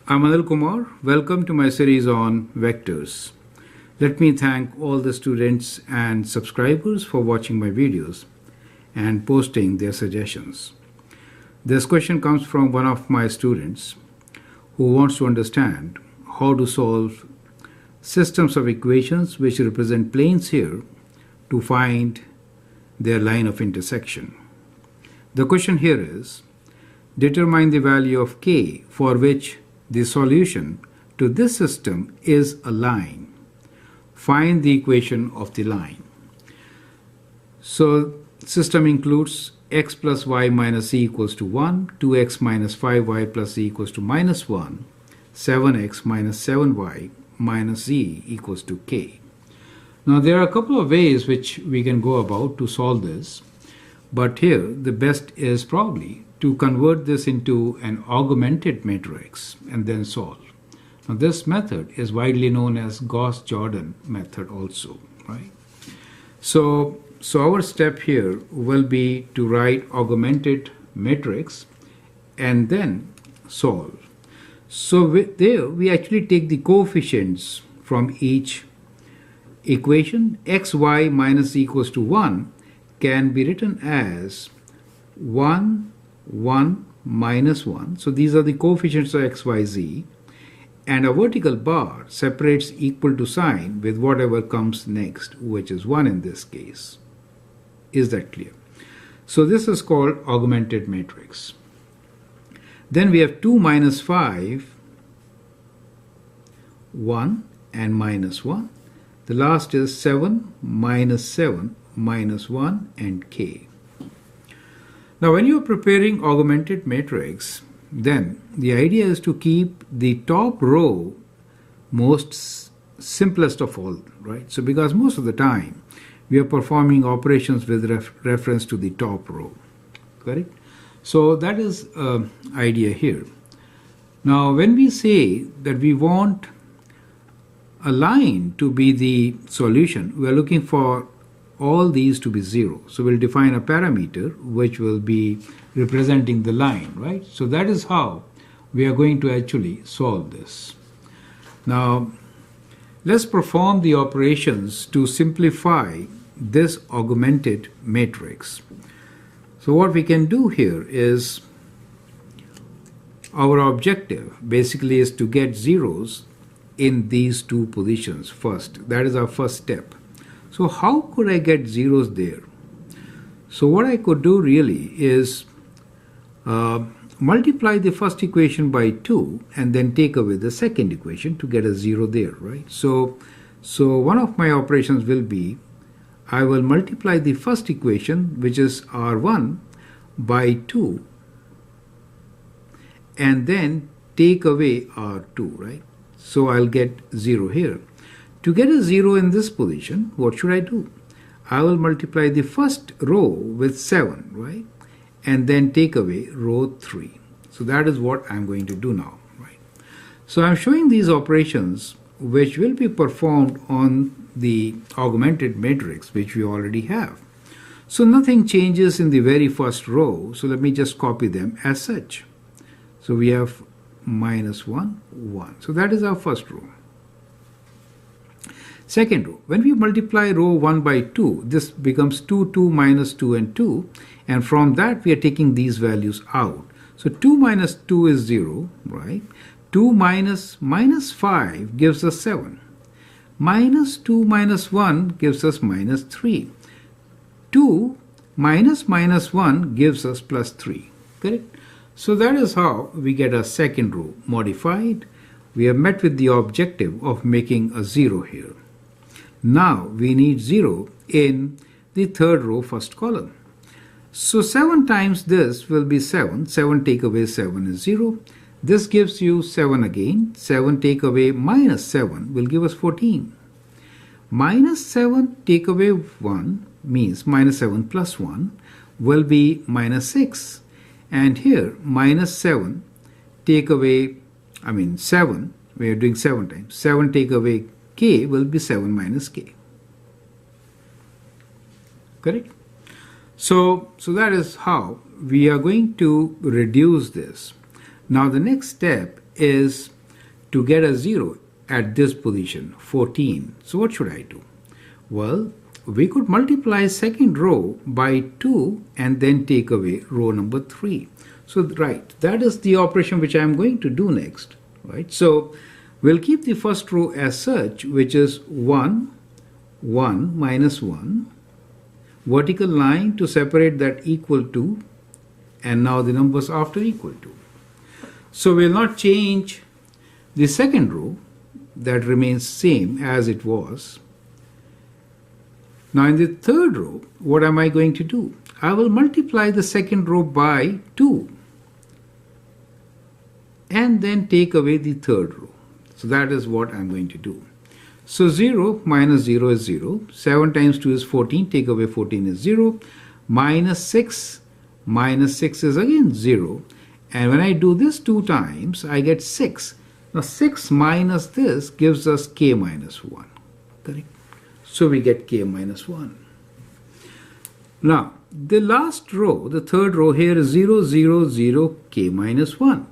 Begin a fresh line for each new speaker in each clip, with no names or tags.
I'm Anil Kumar. Welcome to my series on vectors. Let me thank all the students and subscribers for watching my videos and posting their suggestions. This question comes from one of my students who wants to understand how to solve systems of equations which represent planes here to find their line of intersection. The question here is, determine the value of k for which the solution to this system is a line. Find the equation of the line. So system includes x plus y minus z equals to 1, 2x minus 5y plus z equals to minus 1, 7x minus 7y minus z equals to k. Now there are a couple of ways which we can go about to solve this, but here the best is probably to convert this into an augmented matrix and then solve. Now this method is widely known as Gauss-Jordan method also, right? So our step here will be to write augmented matrix and then solve. So there we actually take the coefficients from each equation. xy minus z equals to 1 can be written as 1, 1, minus 1. So these are the coefficients of x, y, z. And a vertical bar separates equal to sign with whatever comes next, which is 1 in this case. Is that clear? So this is called augmented matrix. Then we have 2 minus 5, 1 and minus 1. The last is 7 minus 1 and k. Now when you are preparing augmented matrix, then the idea is to keep the top row most simplest of all, right? So because most of the time we are performing operations with reference to the top row, correct? So that is idea here. Now when we say that we want a line to be the solution, we are looking for all these to be 0. So we'll define a parameter which will be representing the line, right? So that is how we are going to actually solve this. Now let's perform the operations to simplify this augmented matrix. So what we can do here is, our objective basically is to get zeros in these two positions first. That is our first step. So how could I get zeros there? So what I could do really is multiply the first equation by 2 and then take away the second equation to get a 0 there, right? So one of my operations will be, I will multiply the first equation, which is r1, by 2 and then take away r2, right? So I'll get 0 here. To get a 0 in this position, what should I do? I will multiply the first row with 7, right? And then take away row 3. So that is what I'm going to do now, right? So I'm showing these operations which will be performed on the augmented matrix which we already have. So nothing changes in the very first row. So let me just copy them as such. So we have minus 1, 1. So that is our first row. Second row, when we multiply row 1 by 2, this becomes 2, 2, minus 2 and 2. And from that we are taking these values out. So 2 minus 2 is 0, right? 2 minus 5 gives us 7. Minus 2 minus 1 gives us minus 3. 2 minus 1 gives us plus 3, correct? So that is how we get a second row modified. We have met with the objective of making a 0 here. Now we need 0 in the third row first column. So 7 times this will be 7. 7 take away 7 is 0. This gives you 7 again. 7 take away minus 7 will give us 14. Minus 7 take away 1 means minus 7 plus 1 will be minus 6. And here minus 7 take away, 7, we are doing 7 times. 7 take away k will be 7 minus k. Correct? So that is how we are going to reduce this. Now the next step is to get a 0 at this position, 14. So what should I do? Well, we could multiply second row by 2 and then take away row number 3. So right, that is the operation which I am going to do next. Right? So we'll keep the first row as such, which is 1, 1 minus 1. Vertical line to separate that equal to, and now the numbers after equal to. So we'll not change the second row, that remains same as it was. Now in the third row, what am I going to do? I will multiply the second row by 2 and then take away the third row. So that is what I'm going to do. So 0 minus 0 is 0. 7 times 2 is 14. Take away 14 is 0. Minus 6 is again 0. And when I do this 2 times, I get 6. Now 6 minus this gives us k minus 1. Correct? So we get k minus 1. Now the last row, the third row here is 0, 0, 0, k minus 1.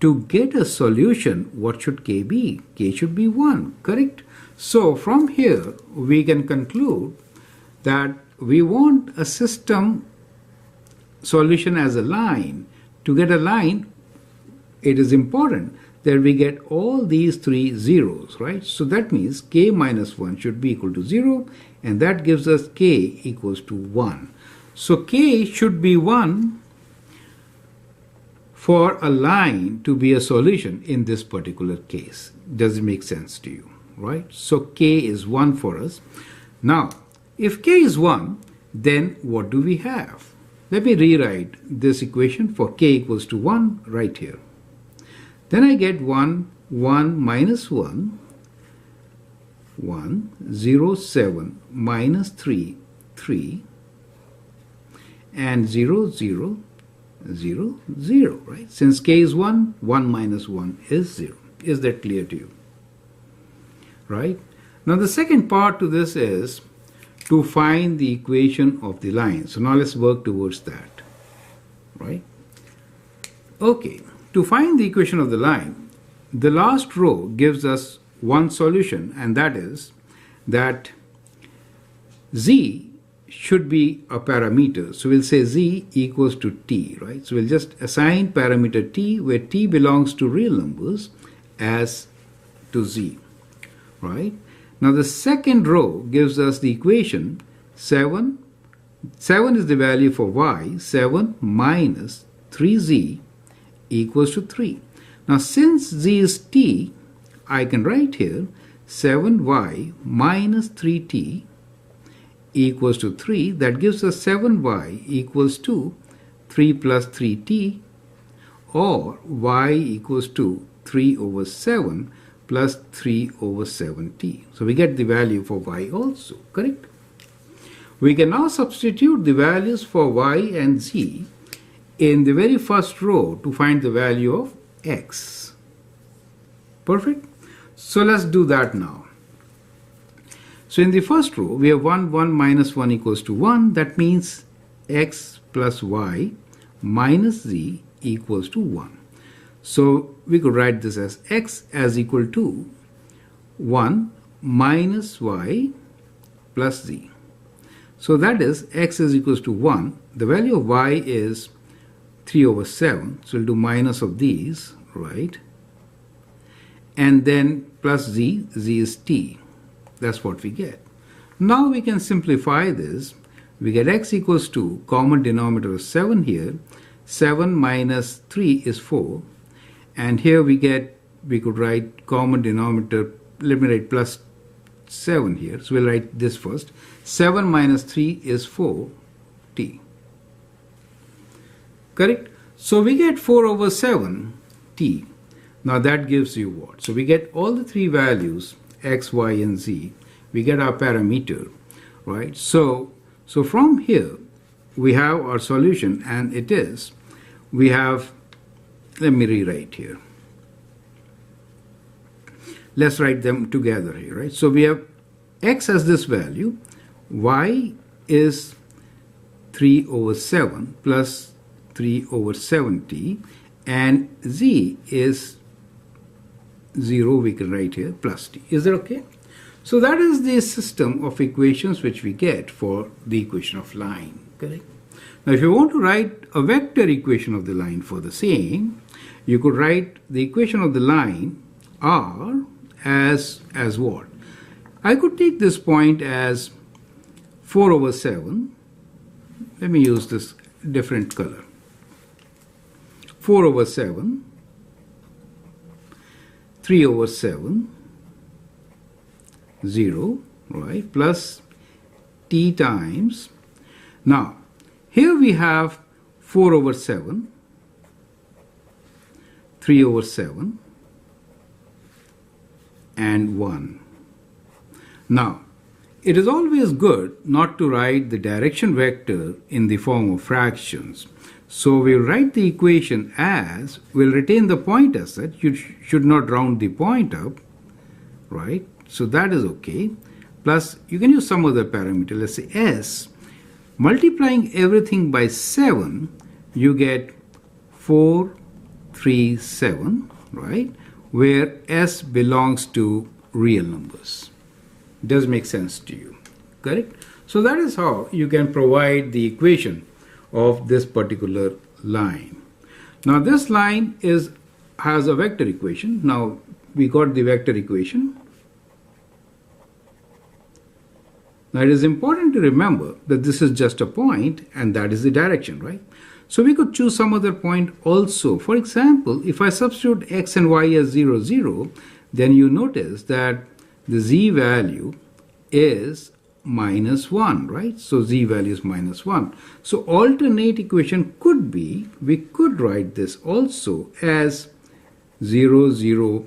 To get a solution, what should k be? K should be 1. Correct? So from here, we can conclude that we want a system solution as a line. To get a line, it is important that we get all these 3 zeros, right? So that means k minus 1 should be equal to 0, and that gives us k equals to 1. So k should be 1 for a line to be a solution in this particular case. Does it make sense to you? Right? So k is 1 for us. Now, if k is 1, then what do we have? Let me rewrite this equation for k equals to 1 right here. Then I get 1, 1 minus 1, 1, 0, 7 minus 3, 3, and 0, 0, 0, 0, right? Since k is 1, 1 minus 1 is 0. Is that clear to you? Right? Now the second part to this is to find the equation of the line. So now let's work towards that. Right? Okay. To find the equation of the line, the last row gives us one solution, and that is that z should be a parameter. So we'll say z equals to t, right? So we'll just assign parameter t, where t belongs to real numbers, as to z. Right? Now the second row gives us the equation 7. 7 is the value for y. 7 minus 3z equals to 3. Now since z is t, I can write here 7y minus 3t equals to 3. That gives us 7y equals to 3 plus 3t, or y equals to 3 over 7 plus 3 over 7t. So we get the value for y also, correct? We can now substitute the values for y and z in the very first row to find the value of x. Perfect? So let's do that now. So in the first row, we have 1, 1 minus 1 equals to 1. That means x plus y minus z equals to 1. So we could write this as x as equal to 1 minus y plus z. So that is x is equals to 1. The value of y is 3 over 7. So we'll do minus of these, right? And then plus z, z is t. That's what we get. Now we can simplify this. We get x equals to common denominator of 7 here. 7 minus 3 is 4. And here we could write common denominator, let me write plus 7 here. So we'll write this first. 7 minus 3 is 4t. Correct? So we get 4 over 7t. Now that gives you what? So we get all the three values, x, y, and z. We get our parameter, right? So from here, we have our solution, and it is, we have, let me rewrite here. Let's write them together here, right? So we have x as this value, y is 3 over 7 plus 3 over 7t, and z is 0 we can write here plus t. Is that okay? So that is the system of equations which we get for the equation of line. Correct? Now if you want to write a vector equation of the line for the same, you could write the equation of the line R as what? I could take this point as 4 over 7. Let me use this different color. 4 over 7, 3 over 7, 0, right, plus t times. Now, here we have 4 over 7, 3 over 7, and 1. Now, it is always good not to write the direction vector in the form of fractions. So we'll write the equation as, we'll retain the point as such. You should not round the point up, right? So that is okay. Plus, you can use some other parameter. Let's say s. Multiplying everything by 7, you get 4, 3, 7, right? Where s belongs to real numbers. Does make sense to you, correct? So that is how you can provide the equation of this particular line. Now this line has a vector equation. Now we got the vector equation. Now it is important to remember that this is just a point and that is the direction, right? So we could choose some other point also. For example, if I substitute x and y as 0, 0, then you notice that the z value is minus 1, right? So z value is minus 1. So alternate equation could be, we could write this also as 0, 0.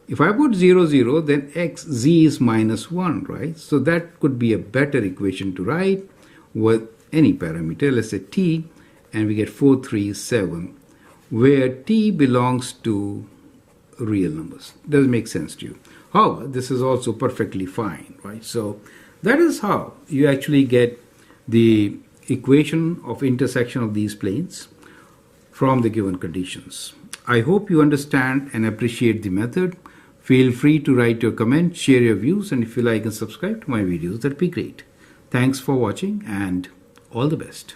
If I put 0, 0, then xz is minus 1, right? So that could be a better equation to write with any parameter. Let's say t, and we get 4, 3, 7, where t belongs to real numbers. Does make sense to you? However, this is also perfectly fine, right? So that is how you actually get the equation of intersection of these planes from the given conditions. I hope you understand and appreciate the method. Feel free to write your comment, share your views, and if you like and subscribe to my videos, that'd be great. Thanks for watching and all the best.